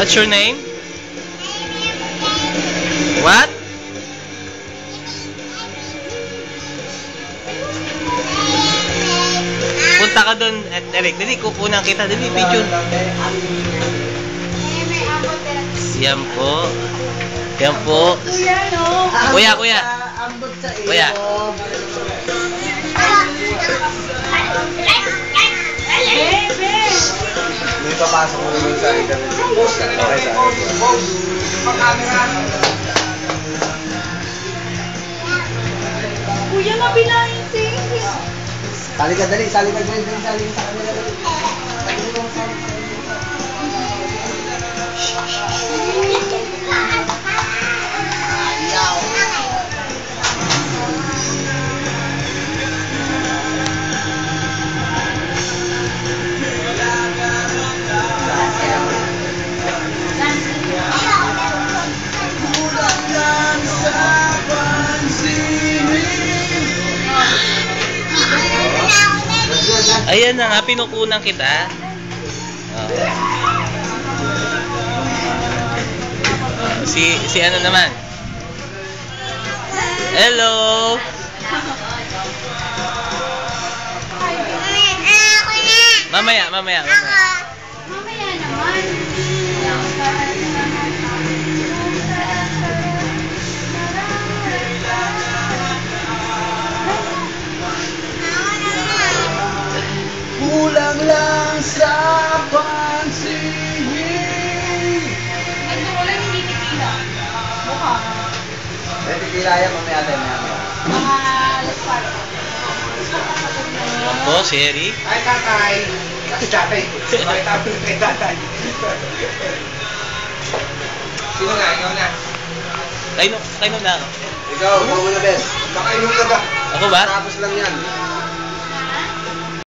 What's your name? What? Punta ka doon, Eric. Dali, kukunan kita. Dali, video. Yan po. Yan po. Kuya, kuya. Kuya. May papasok mo naman sa internet. Okay, sa Kuya, mabilangin sing. Sali ka, dali. Sali ka, dali. Sali ka sa kanila. Ayan na nga, pinukunan kita. Si ano naman? Hello! Mamaya. Mamaya naman. Kulang lang sa pansinin. Ay, wala hindi titila. Mukha. Eh, titila yan, mamaya tayo. Mga alas 4. Yan po, si Eric. Ay, tatay. Kasi tatay. Ay, tapos kay tatay. Sino na? Ikaw na. Kaino na ako. Ikaw muna, bes. Nakainom na ba? Ako ba? Tapos lang yan.